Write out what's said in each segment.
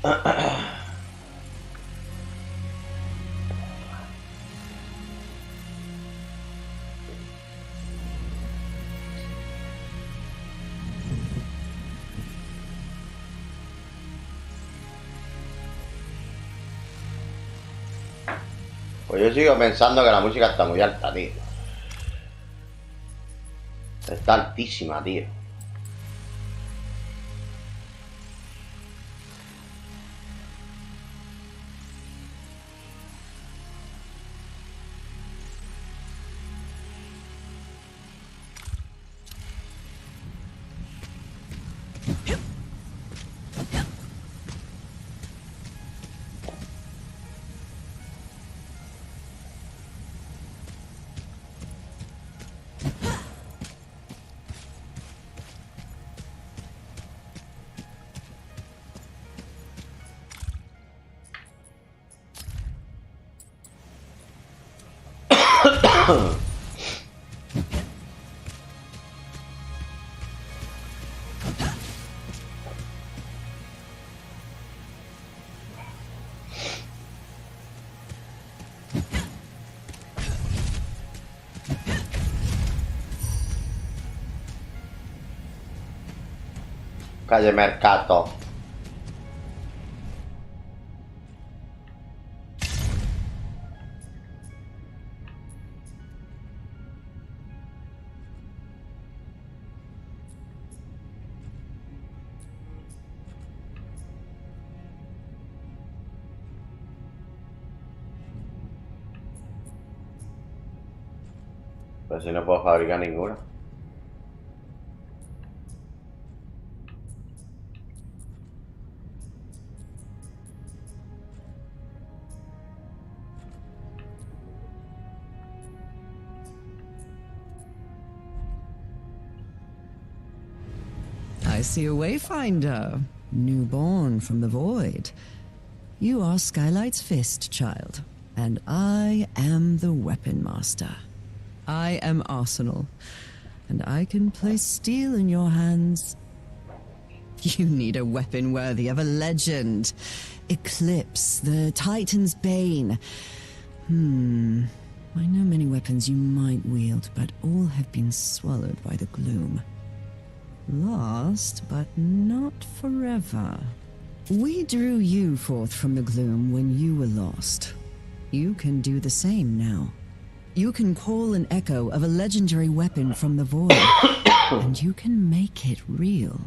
Pues yo sigo pensando que la música está muy alta, tío. Está altísima, tío. Calle Mercato. Pues si no puedo fabricar ninguna. I see a Wayfinder, newborn from the void. You are Skylight's fist, child, and I am the weapon master. I am Arsenal, and I can place steel in your hands. You need a weapon worthy of a legend. Eclipse, the Titan's Bane. I know many weapons you might wield, but all have been swallowed by the gloom. Lost, but not forever. We drew you forth from the gloom when you were lost. You can do the same now. You can call an echo of a legendary weapon from the void, and you can make it real.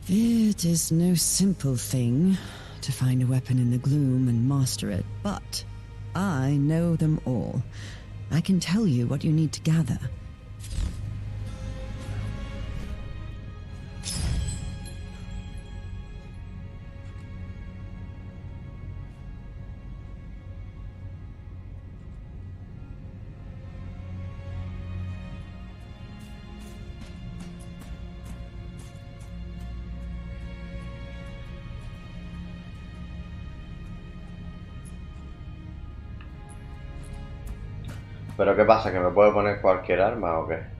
It is no simple thing to find a weapon in the gloom and master it, but I know them all. I can tell you what you need to gather. ¿Pero qué pasa? ¿Que me puedo poner cualquier arma o qué?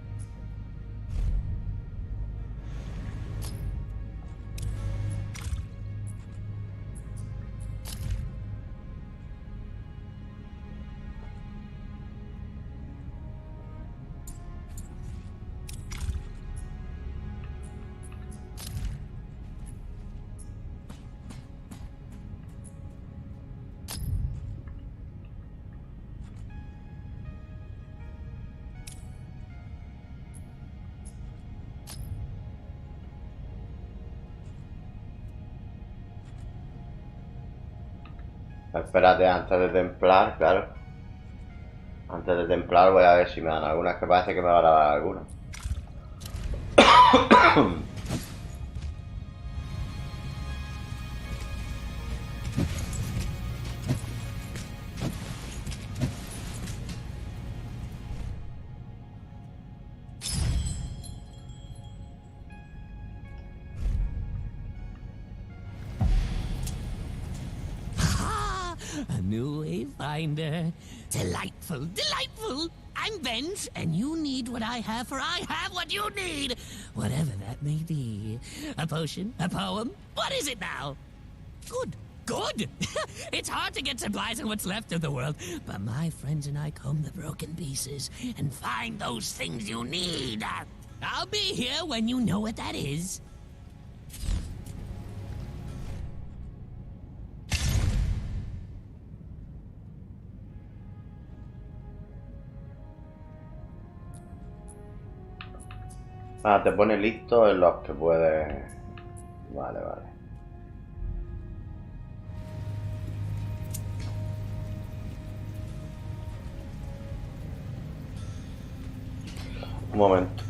Espérate, antes de templar, claro. Antes de templar voy a ver si me dan algunas, que parece que me van a dar algunas. A new Wayfinder. Delightful, delightful. I'm Benj, and you need what I have, for I have what you need. Whatever that may be. A potion, a poem. What is it now? Good. Good! It's hard to get supplies on what's left of the world, but my friends and I comb the broken pieces and find those things you need. I'll be here when you know what that is. Ah, te pone listo en los que puedes... Vale, vale. Un momento.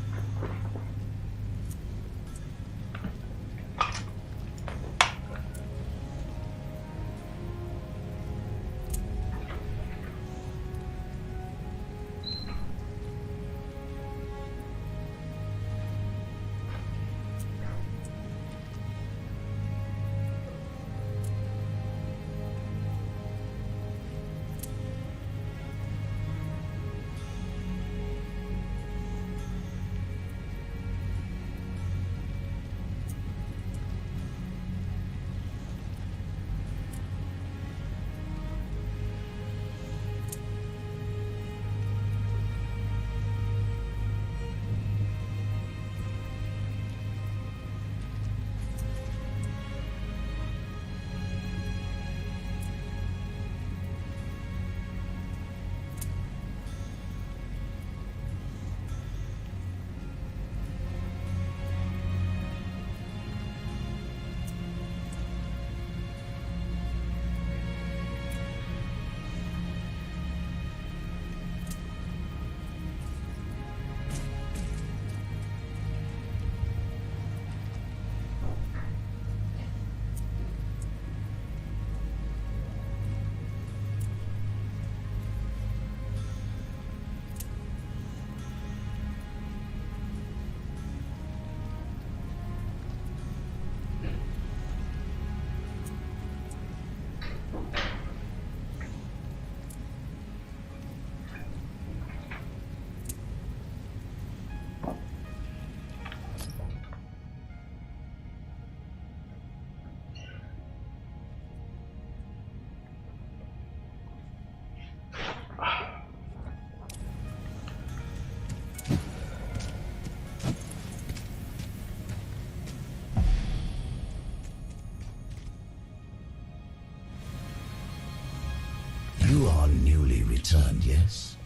You are newly returned, yes?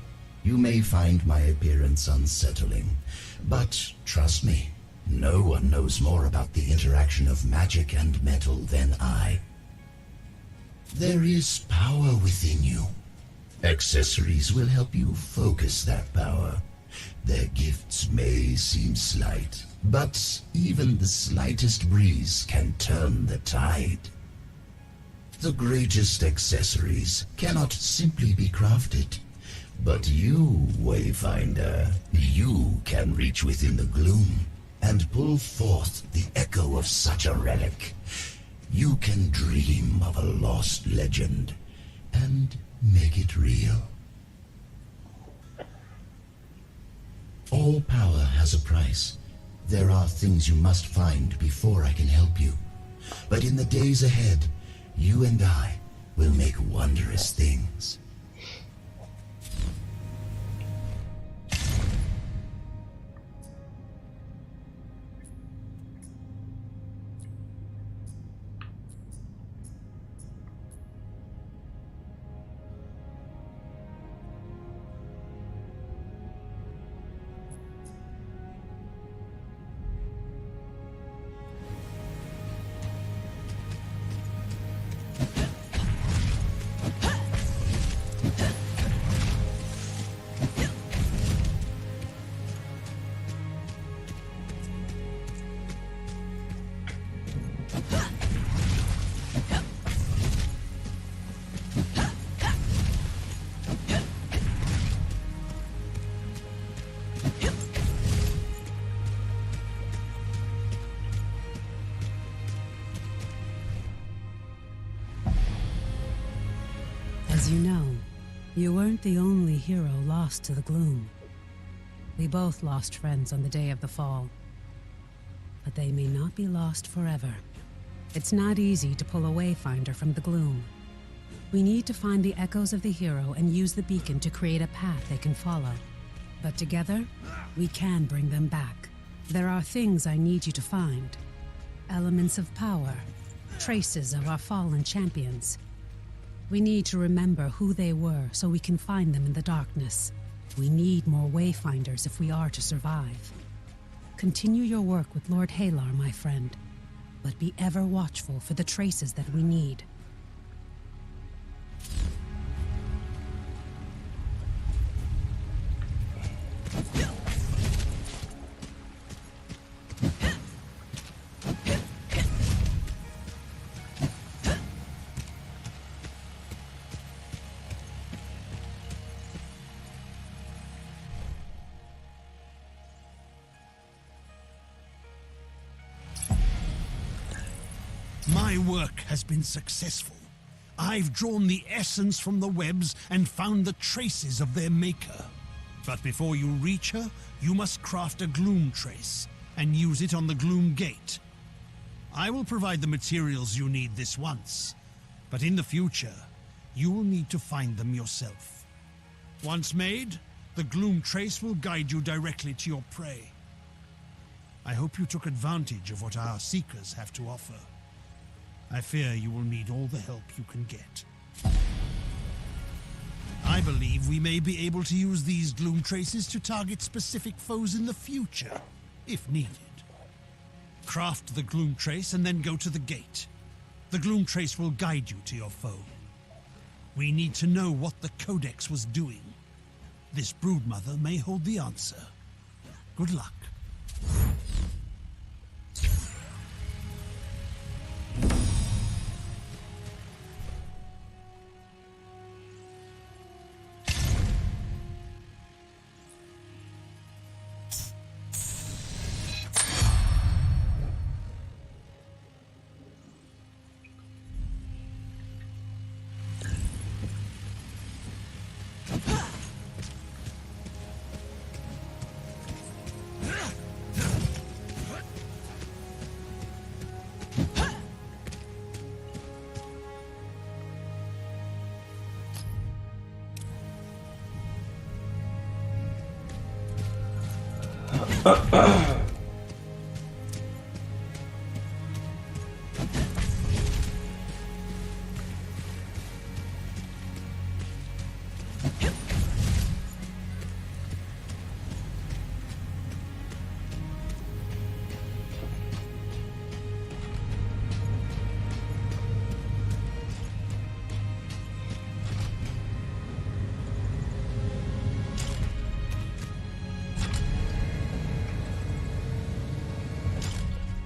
You may find my appearance unsettling, but trust me, no one knows more about the interaction of magic and metal than I. There is power within you. Accessories will help you focus that power. Their gifts may seem slight, but even the slightest breeze can turn the tide. The greatest accessories cannot simply be crafted. But you, Wayfinder, you can reach within the gloom and pull forth the echo of such a relic. You can dream of a lost legend and make it real. All power has a price. There are things you must find before I can help you. But in the days ahead, you and I will make wondrous things. As you know, you weren't the only hero lost to the gloom. We both lost friends on the day of the fall. But they may not be lost forever. It's not easy to pull a Wayfinder from the gloom. We need to find the echoes of the hero and use the beacon to create a path they can follow. But together, we can bring them back. There are things I need you to find. Elements of power, traces of our fallen champions. We need to remember who they were so we can find them in the darkness. We need more Wayfinders if we are to survive. Continue your work with Lord Halar, my friend, but be ever watchful for the traces that we need. My work has been successful. I've drawn the essence from the webs and found the traces of their maker. But before you reach her, you must craft a gloom trace and use it on the gloom gate. I will provide the materials you need this once, but in the future, you will need to find them yourself. Once made, the gloom trace will guide you directly to your prey. I hope you took advantage of what our seekers have to offer. I fear you will need all the help you can get. I believe we may be able to use these gloom traces to target specific foes in the future, if needed. Craft the gloom trace and then go to the gate. The gloom trace will guide you to your foe. We need to know what the Codex was doing. This broodmother may hold the answer. Good luck.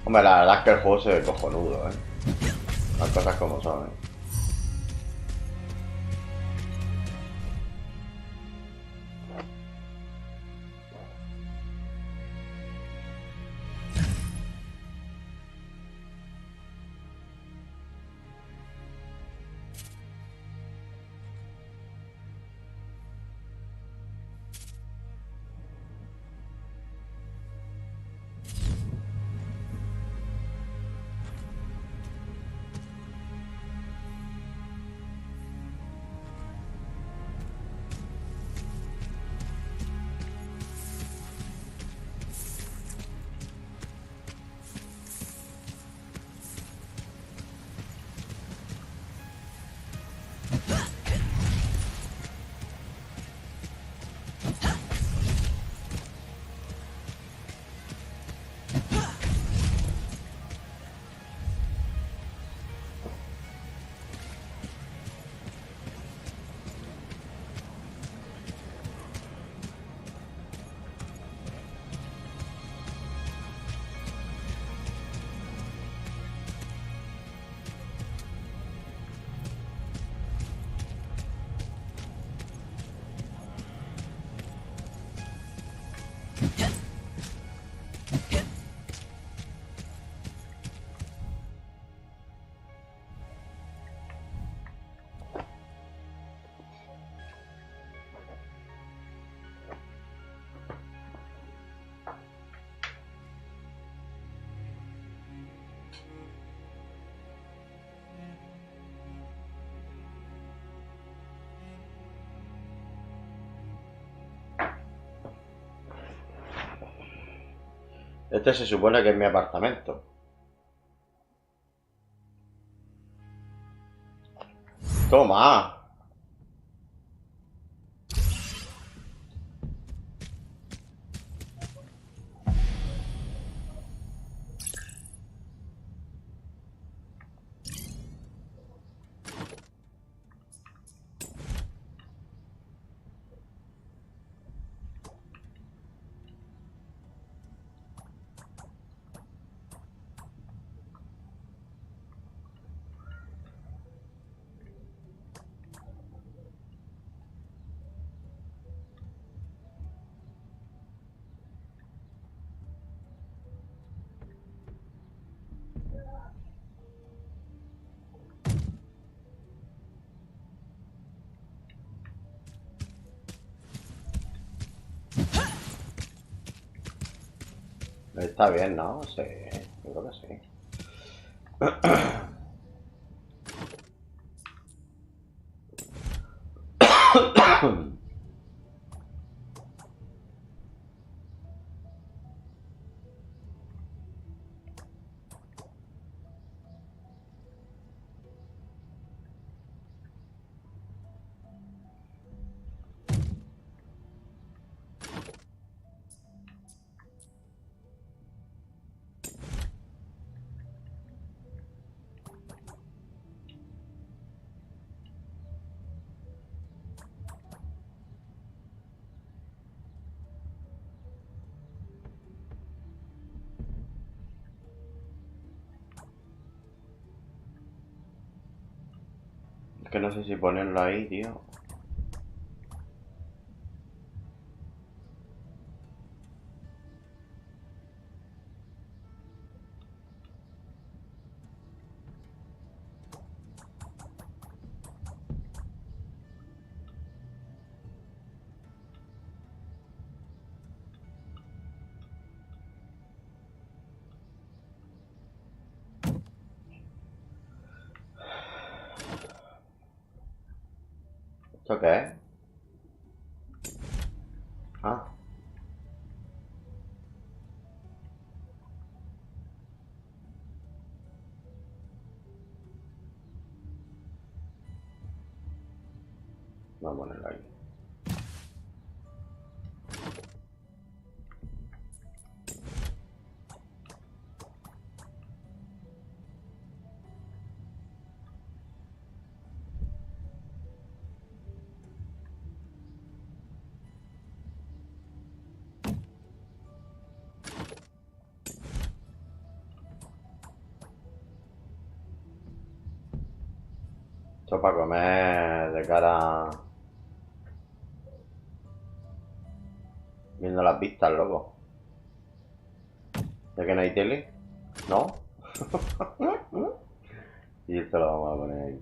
Hombre, la verdad es que el juego se ve cojonudo, Las cosas como son, Este se supone que es mi apartamento. Toma. Está bien, ¿no? Sí, yo creo que sí. Es que no sé si ponerlo ahí, tío. ¿Esto qué es? Ah, vamos a ponerlo ahí. Esto para comer de cara... Viendo las vistas, loco. ¿Ya que no hay tele? ¿No? Y esto lo vamos a poner ahí.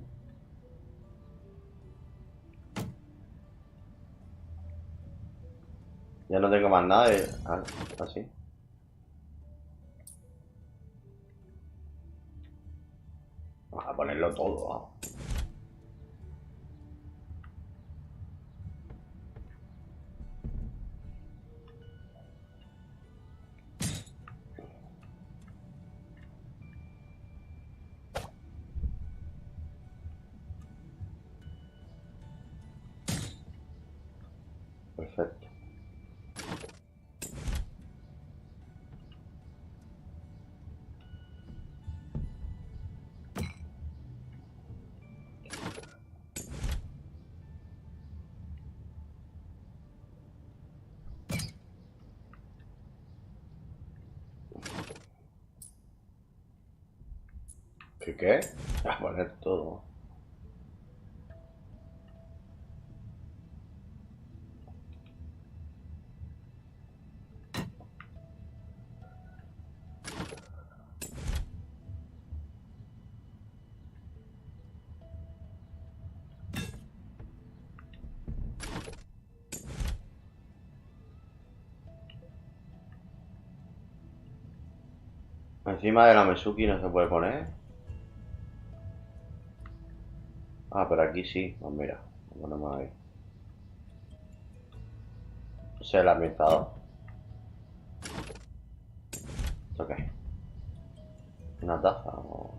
Ya no tengo más nada de... Ah, así. Vamos a ponerlo todo, vamos. Perfecto. ¿Qué? A poner todo. Encima de la Mesuki no se puede poner. Ah, pero aquí sí. Pues mira, lo ponemos ahí. Ese es el ambientador. ¿Esto qué? ¿Una taza o...?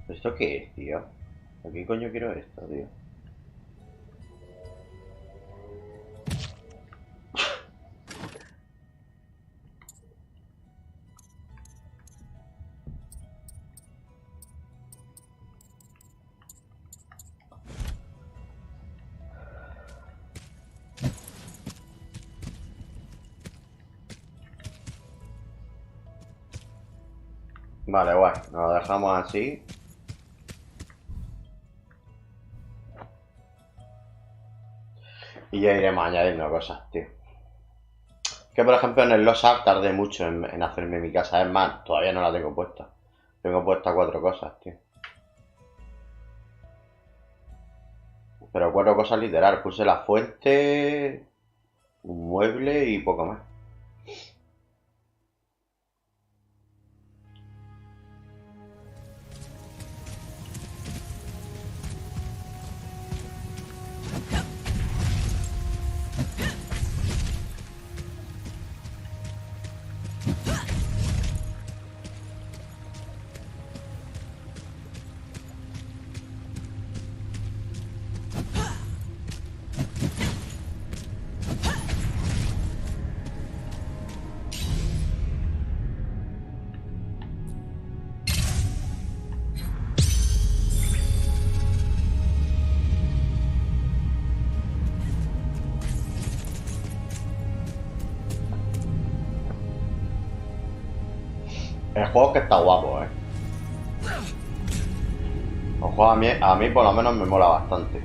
¿Esto qué es, tío? ¿A qué coño quiero esto, tío? Vale, guay. Nos lo dejamos así. Y ya iremos añadiendo cosas, tío. Que por ejemplo en el Lost Ark tardé mucho en hacerme mi casa. Es más, todavía no la tengo puesta. Tengo puesta 4 cosas, tío. Pero 4 cosas literal. Puse la fuente, un mueble y poco más. El juego que está guapo, El juego a mí por lo menos me mola bastante.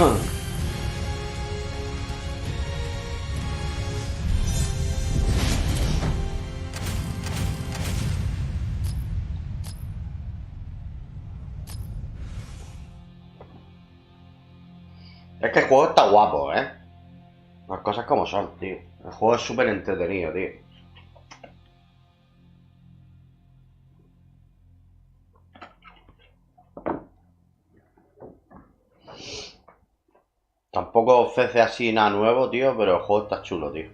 Es que el juego está guapo, ¿eh? Las cosas como son, tío. El juego es súper entretenido, tío. Tampoco ofrece así nada nuevo, tío, pero el juego está chulo, tío.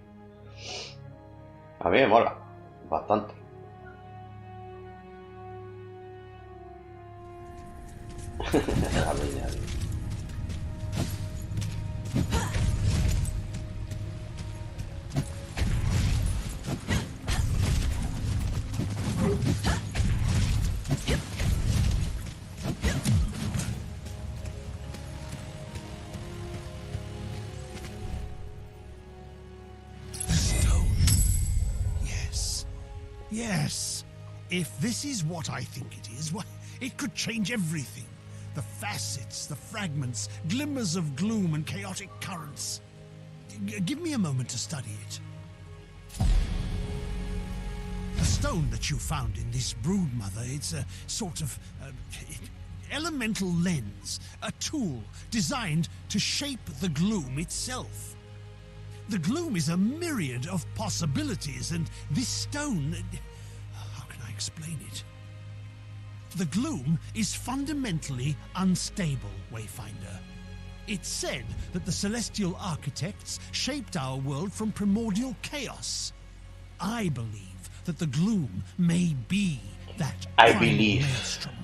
A mí me mola. Bastante. La peña, tío. Yes. If this is what I think it is, why, it could change everything. The facets, the fragments, glimmers of gloom and chaotic currents. Give me a moment to study it. The stone that you found in this brood mother, it's a sort of elemental lens, a tool designed to shape the gloom itself. The gloom is a myriad of possibilities, and this stone... How can I explain it? The gloom is fundamentally unstable, Wayfinder. It's said that the celestial architects shaped our world from primordial chaos. I believe that the gloom may be that primal maelstrom.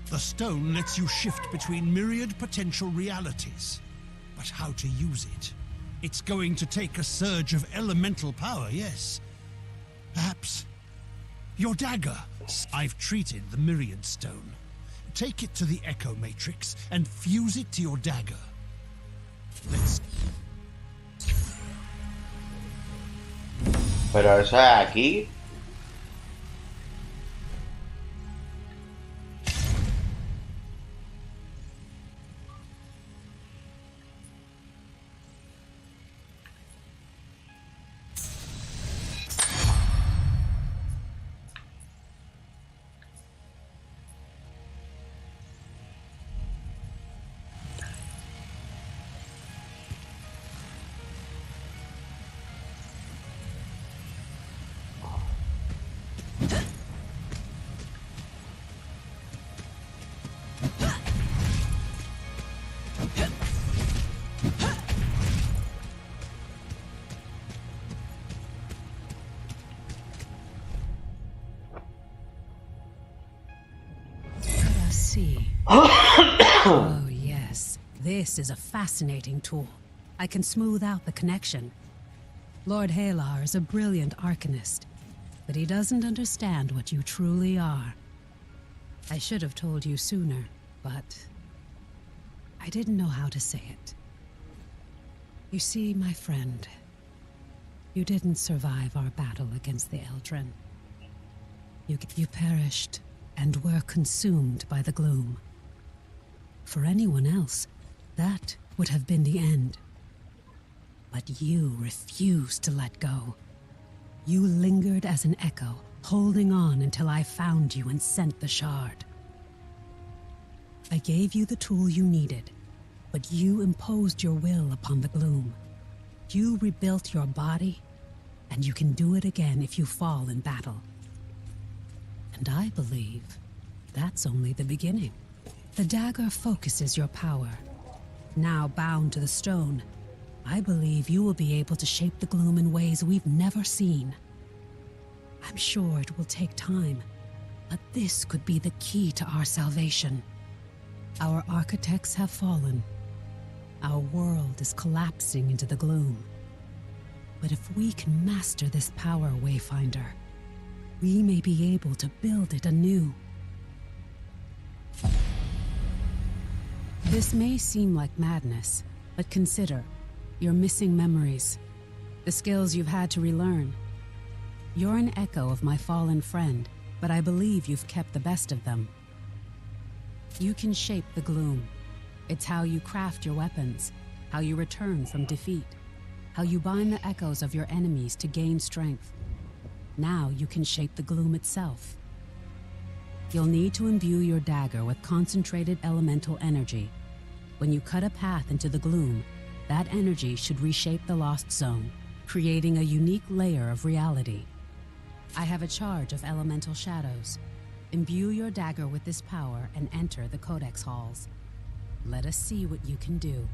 The stone lets you shift between myriad potential realities. But how to use it? It's going to take a surge of elemental power, yes. Perhaps your dagger. I've treated the Myriad Stone. Take it to the Echo Matrix and fuse it to your dagger. Let's... Pero eso es aquí. Oh, yes. This is a fascinating tool. I can smooth out the connection. Lord Halar is a brilliant arcanist, but he doesn't understand what you truly are. I should have told you sooner, but I didn't know how to say it. You see, my friend, you didn't survive our battle against the Eldrin. You perished and were consumed by the gloom. For anyone else, that would have been the end. But you refused to let go. You lingered as an echo, holding on until I found you and sent the shard. I gave you the tool you needed, but you imposed your will upon the gloom. You rebuilt your body, and you can do it again if you fall in battle. And I believe that's only the beginning. The dagger focuses your power. Now bound to the stone, I believe you will be able to shape the gloom in ways we've never seen. I'm sure it will take time, but this could be the key to our salvation. Our architects have fallen. Our world is collapsing into the gloom. But if we can master this power, Wayfinder, we may be able to build it anew. This may seem like madness, but consider, you're missing memories, the skills you've had to relearn. You're an echo of my fallen friend, but I believe you've kept the best of them. You can shape the gloom. It's how you craft your weapons, how you return from defeat, how you bind the echoes of your enemies to gain strength. Now you can shape the gloom itself. You'll need to imbue your dagger with concentrated elemental energy. When you cut a path into the gloom, that energy should reshape the Lost Zone, creating a unique layer of reality. I have a charge of elemental shadows. Imbue your dagger with this power and enter the Codex halls. Let us see what you can do.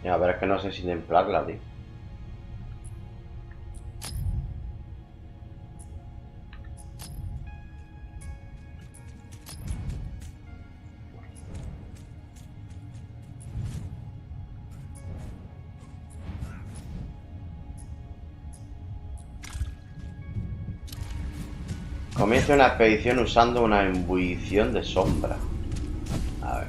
A ver, es que no sé si templarla, tío. Comienza una expedición usando una imbuición de sombra. A ver.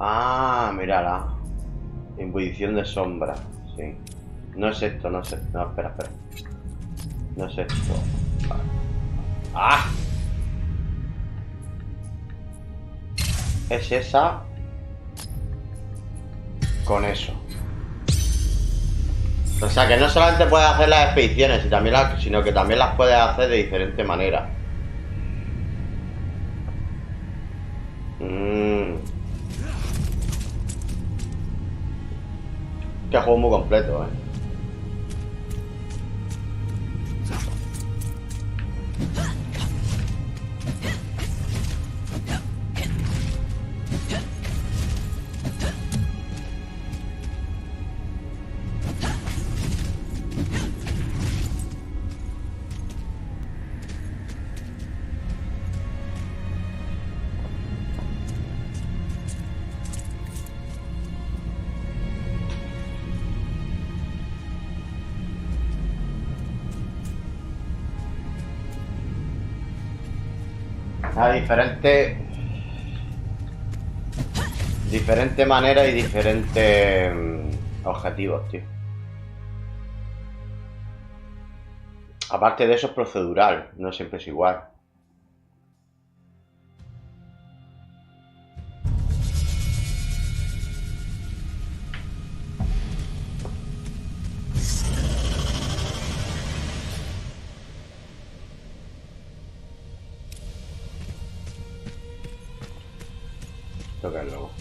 Ah, mírala. Imbuición de sombra, sí. No es esto, no es esto. No, espera. No es esto. Vale. ¡Ah! Es esa. Con eso. O sea que no solamente puedes hacer las expediciones, sino que también las puedes hacer de diferente manera. Que juego muy completo, Hay diferente manera y diferentes objetivos, tío. Aparte de eso es procedural, no siempre es igual. Toca el logo.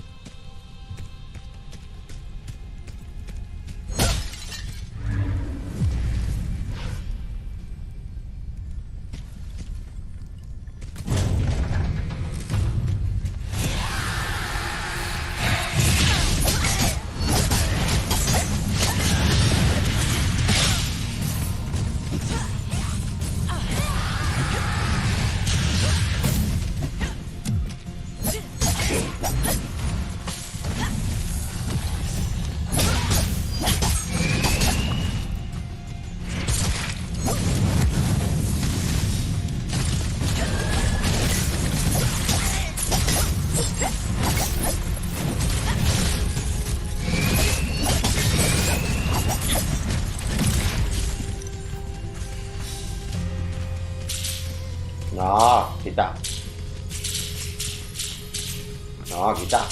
No, quita. No, quita.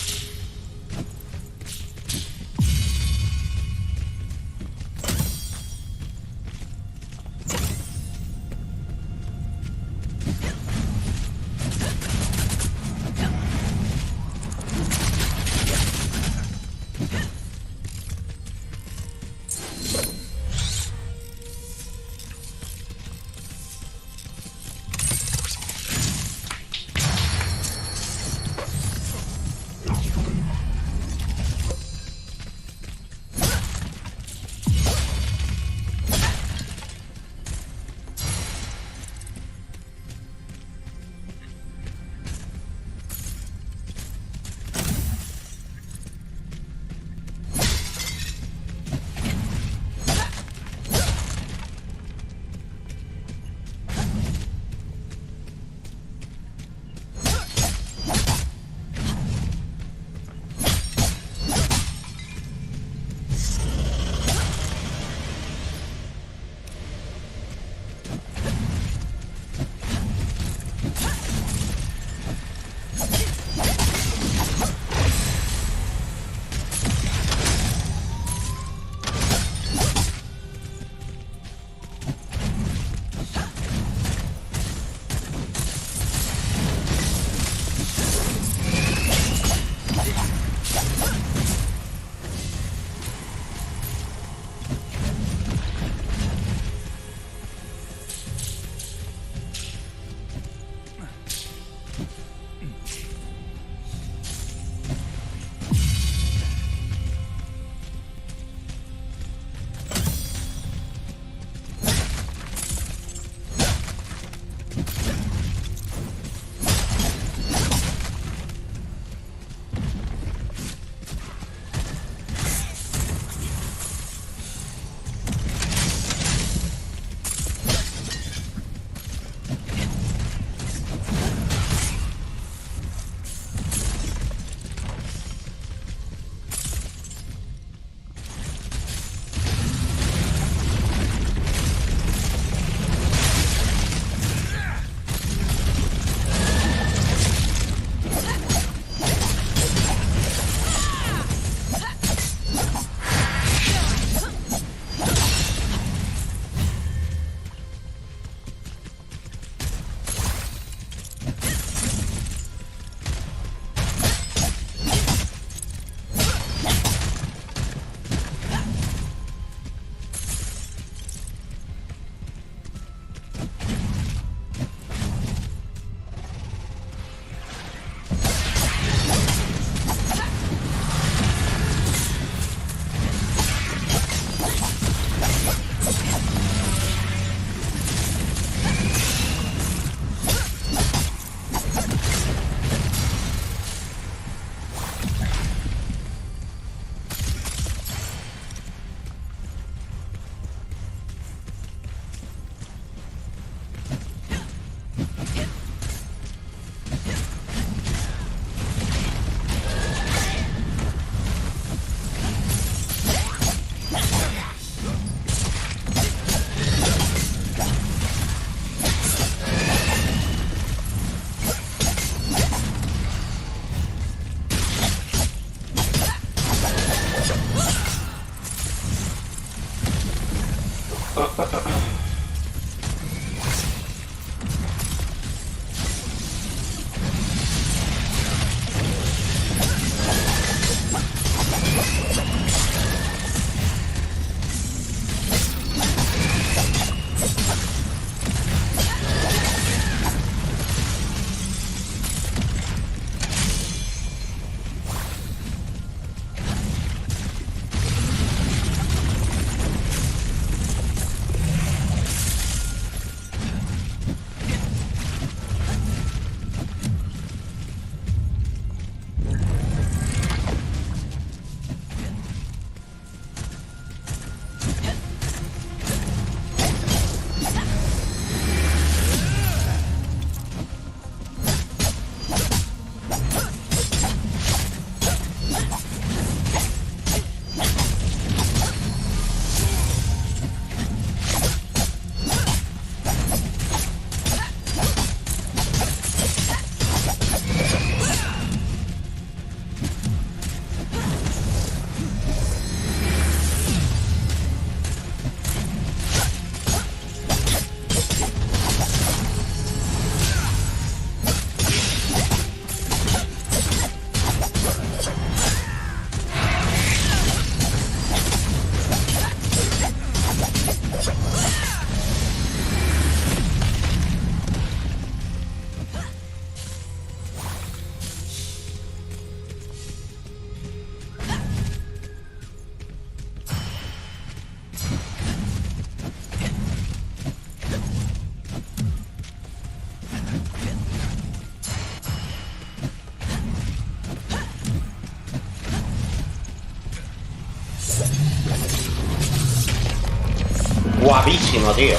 Guapísimo, tío.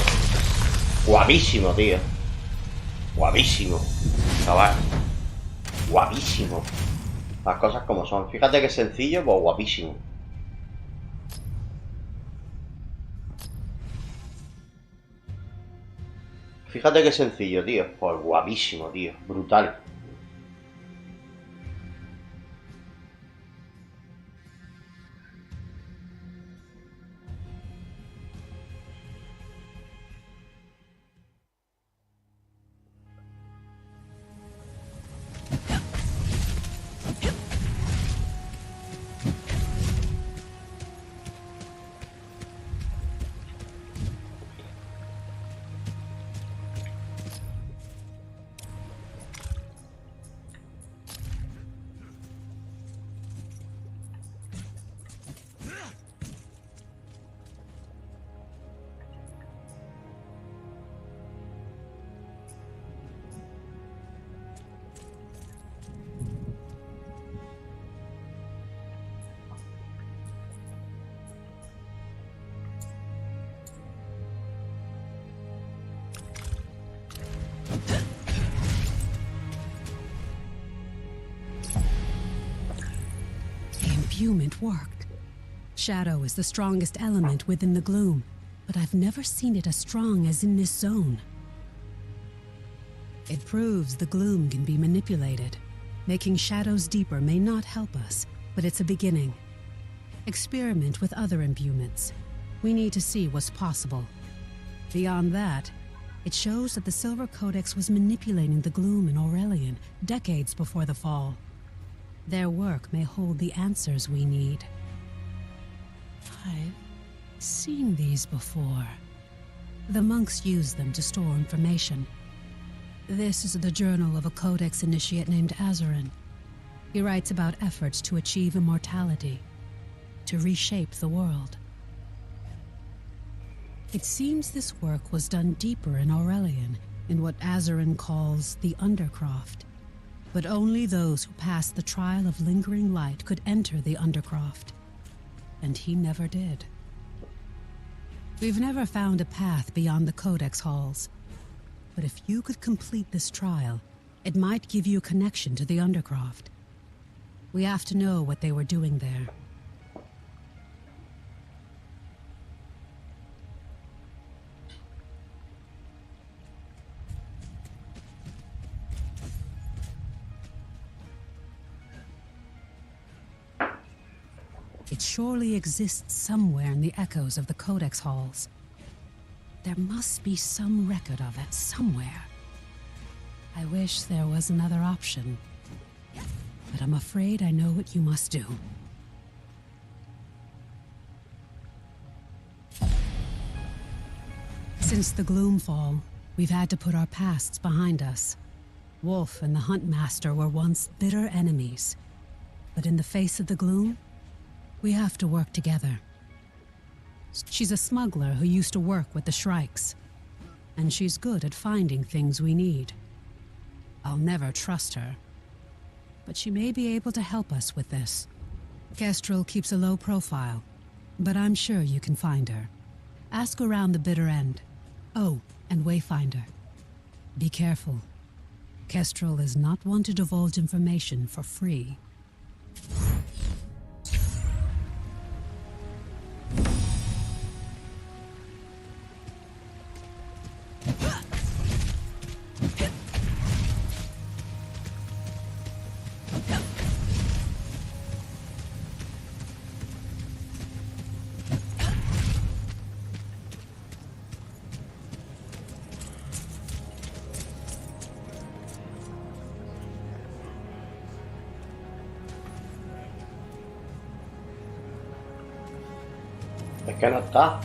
Guapísimo, tío. Guapísimo. Chaval. Guapísimo. Las cosas como son. Fíjate que sencillo, pues guapísimo. Fíjate que sencillo, tío. Pues guapísimo, tío. Brutal. The imbuement worked. Shadow is the strongest element within the gloom, but I've never seen it as strong as in this zone. It proves the gloom can be manipulated. Making shadows deeper may not help us, but it's a beginning. Experiment with other imbuements. We need to see what's possible. Beyond that, it shows that the Silver Codex was manipulating the gloom in Aurelian decades before the fall. Their work may hold the answers we need. I've seen these before. The monks use them to store information. This is the journal of a Codex initiate named Azarin. He writes about efforts to achieve immortality, to reshape the world. It seems this work was done deeper in Aurelian, in what Azarin calls the Undercroft. But only those who passed the trial of lingering light could enter the Undercroft. And he never did. We've never found a path beyond the Codex halls. But if you could complete this trial, it might give you a connection to the Undercroft. We have to know what they were doing there. It surely exists somewhere in the echoes of the Codex halls. There must be some record of it somewhere. I wish there was another option, but I'm afraid I know what you must do. Since the Gloomfall, we've had to put our pasts behind us. Wolf and the Huntmaster were once bitter enemies, but in the face of the gloom, we have to work together. She's a smuggler who used to work with the Shrikes, and she's good at finding things we need. I'll never trust her, but she may be able to help us with this. Kestrel keeps a low profile, but I'm sure you can find her. Ask around the bitter end. Oh, and Wayfinder. Be careful. Kestrel is not one to divulge information for free. Es que no está.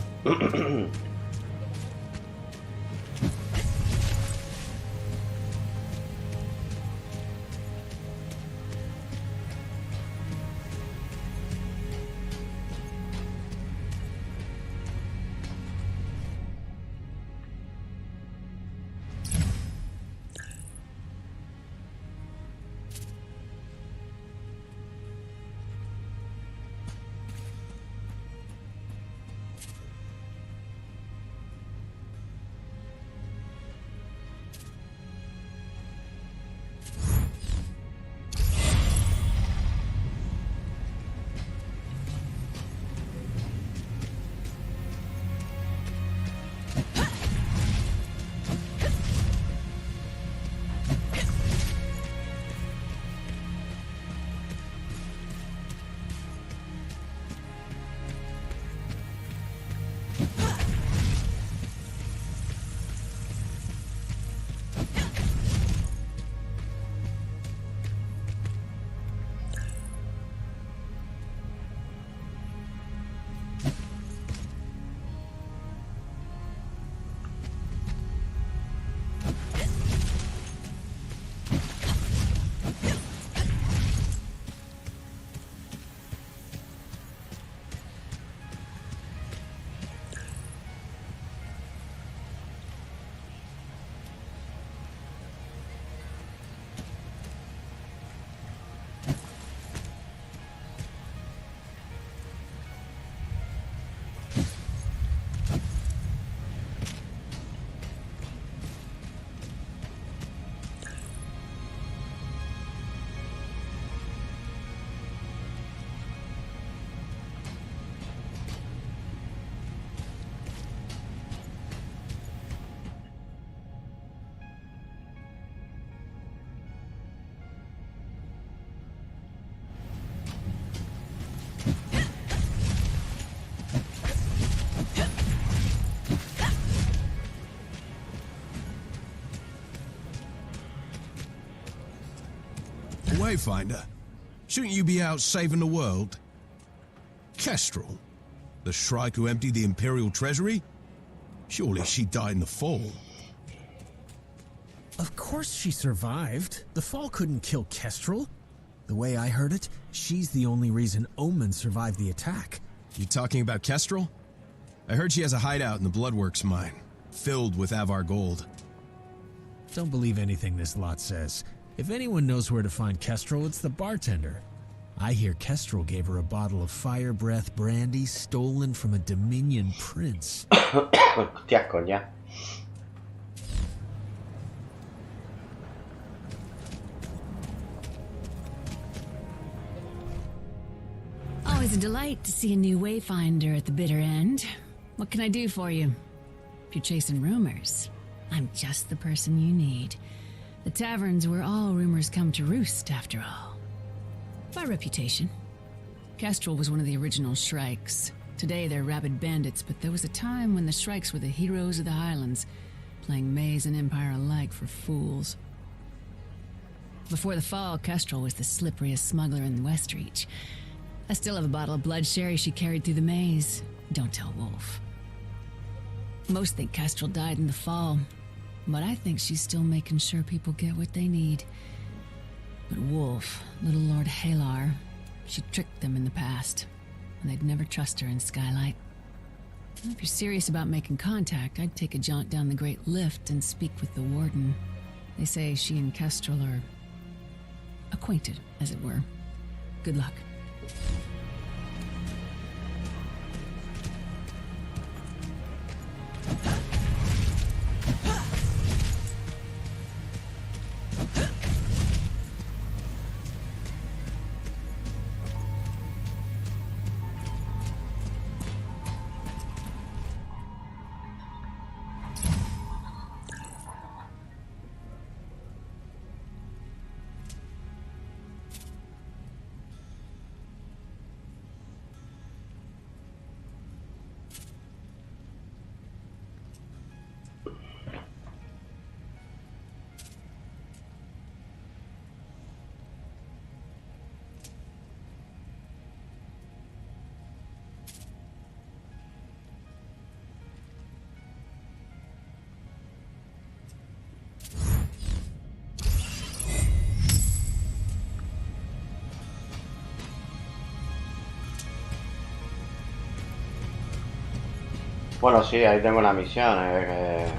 Wayfinder? Shouldn't you be out saving the world? Kestrel? The Shrike who emptied the Imperial treasury? Surely she died in the fall. Of course she survived. The fall couldn't kill Kestrel. The way I heard it, she's the only reason Omen survived the attack. You talking about Kestrel? I heard she has a hideout in the Bloodworks mine, filled with Avar gold. Don't believe anything this lot says. If anyone knows where to find Kestrel, it's the bartender. I hear Kestrel gave her a bottle of fire breath brandy stolen from a Dominion prince. Hostia, coña. Always a delight to see a new Wayfinder at the bitter end. What can I do for you? If you're chasing rumors, I'm just the person you need. The tavern's where all rumors come to roost, after all. By reputation. Kestrel was one of the original Shrikes. Today they're rabid bandits, but there was a time when the Shrikes were the heroes of the Highlands, playing Maze and Empire alike for fools. Before the fall, Kestrel was the slipperiest smuggler in Westreach. I still have a bottle of blood sherry she carried through the maze. Don't tell Wolf. Most think Kestrel died in the fall, but I think she's still making sure people get what they need. But Wolf, little Lord Halar, she tricked them in the past, and they'd never trust her in Skylight. If you're serious about making contact, I'd take a jaunt down the Great Lift and speak with the Warden. They say she and Kestrel are acquainted, as it were. Good luck. Bueno, sí, ahí tengo una misión. A ver.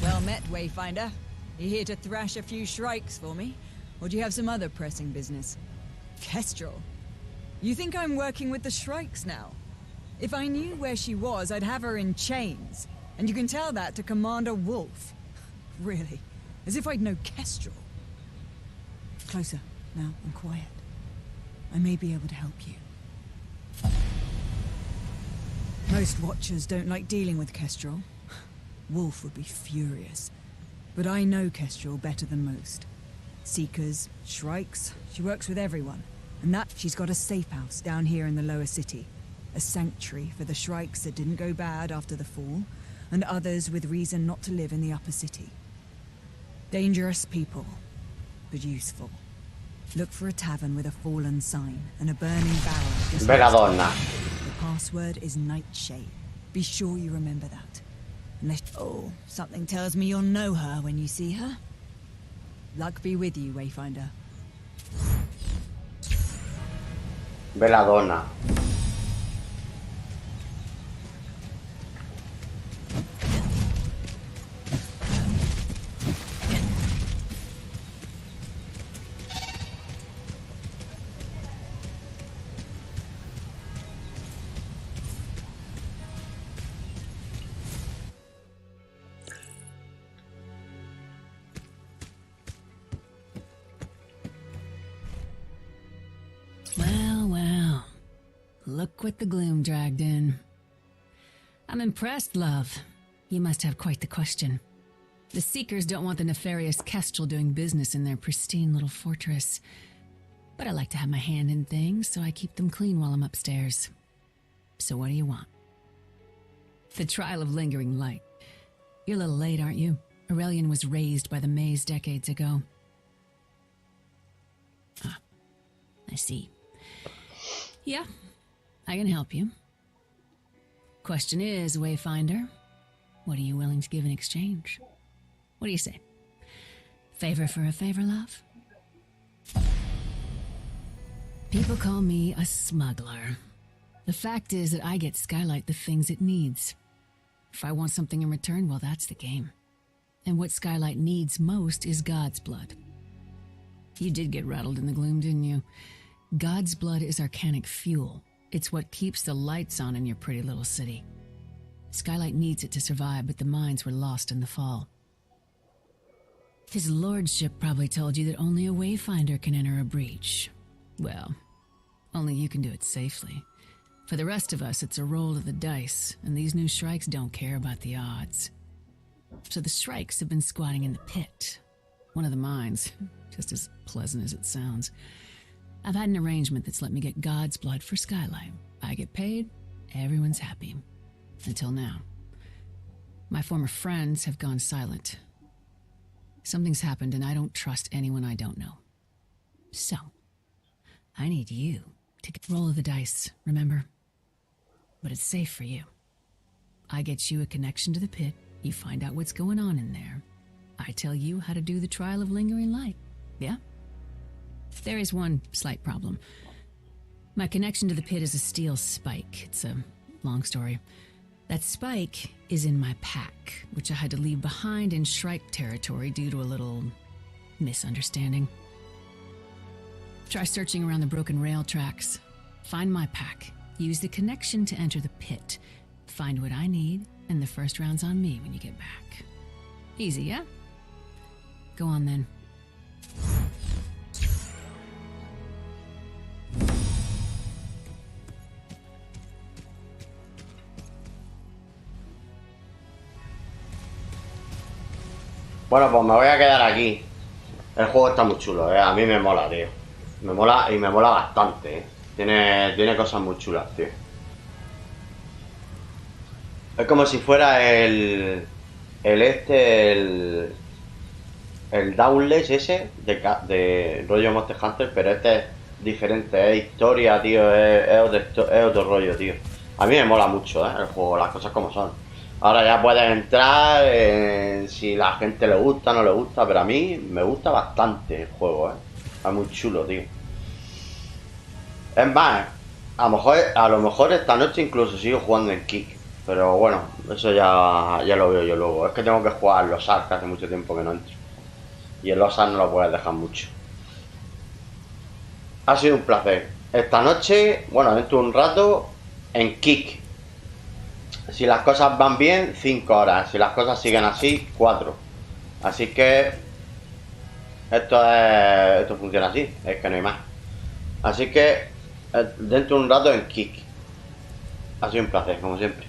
Well met, Wayfinder. You here to thrash a few shrikes for me? Or do you have some other pressing business? Kestrel? You think I'm working with the shrikes now? If I knew where she was, I'd have her in chains. And you can tell that to Commander Wolf. Really? As if I'd know Kestrel. Closer, now, and quiet. I may be able to help you. Most Watchers don't like dealing with Kestrel. Wolf would be furious. But I know Kestrel better than most. Seekers, Shrikes, she works with everyone. And that she's got a safe house down here in the lower city. A sanctuary for the Shrikes that didn't go bad after the fall, and others with reason not to live in the upper city. Dangerous people, but useful. Look for a tavern with a fallen sign and a burning barrel just Belladonna. The password is Nightshade. Be sure you remember that. Unless... Oh, something tells me you'll know her when you see her. Luck be with you, Wayfinder. Belladonna. Well, well. Look what the gloom dragged in. I'm impressed, love. You must have quite the question. The Seekers don't want the nefarious Kestrel doing business in their pristine little fortress. But I like to have my hand in things, so I keep them clean while I'm upstairs. So what do you want? The trial of lingering light. You're a little late, aren't you? Aurelian was raised by the maze decades ago. Ah, I see. Yeah, I can help you. Question is, Wayfinder, what are you willing to give in exchange? What do you say? Favor for a favor, love? People call me a smuggler. The fact is that I get Skylight the things it needs. If I want something in return, well, that's the game. And what Skylight needs most is God's blood. You did get rattled in the gloom, didn't you? God's blood is arcanic fuel. It's what keeps the lights on in your pretty little city. Skylight needs it to survive, but the mines were lost in the fall. His lordship probably told you that only a Wayfinder can enter a breach. Well, only you can do it safely. For the rest of us, it's a roll of the dice, and these new Shrikes don't care about the odds. So the Shrikes have been squatting in the pit. One of the mines, just as pleasant as it sounds. I've had an arrangement that's let me get God's blood for Skylight. I get paid, everyone's happy. Until now. My former friends have gone silent. Something's happened and I don't trust anyone I don't know. So, I need you to get roll of the dice, remember? But it's safe for you. I get you a connection to the pit, you find out what's going on in there. I tell you how to do the trial of lingering light, yeah? There is one slight problem. My connection to the pit is a steel spike. It's a long story. That spike is in my pack, which I had to leave behind in Shrike territory due to a little misunderstanding. Try searching around the broken rail tracks. Find my pack. Use the connection to enter the pit. Find what I need, and the first round's on me when you get back. Easy, yeah? Go on then. Bueno, pues me voy a quedar aquí. El juego está muy chulo, a mí me mola, tío. Me mola y me mola bastante, Tiene cosas muy chulas, tío. Es como si fuera el Dauntless ese de rollo Monster Hunter, pero este es diferente, es historia, tío, es otro rollo, tío. A mí me mola mucho, el juego, las cosas como son. Ahora ya puedes entrar si la gente le gusta o no le gusta, pero a mí me gusta bastante el juego, Es muy chulo, tío. Es más, a lo mejor esta noche incluso sigo jugando en Kick. Pero bueno, eso ya lo veo yo luego. Es que tengo que jugar los ARC, que hace mucho tiempo que no entro. Y en los ARC no lo puedes dejar mucho. Ha sido un placer. Esta noche, bueno, dentro de un rato, en Kick. Si las cosas van bien, 5 horas. Si las cosas siguen así, 4. Así que esto funciona así, es que no hay más. Así que dentro de un rato en Kick. Ha sido un placer, como siempre.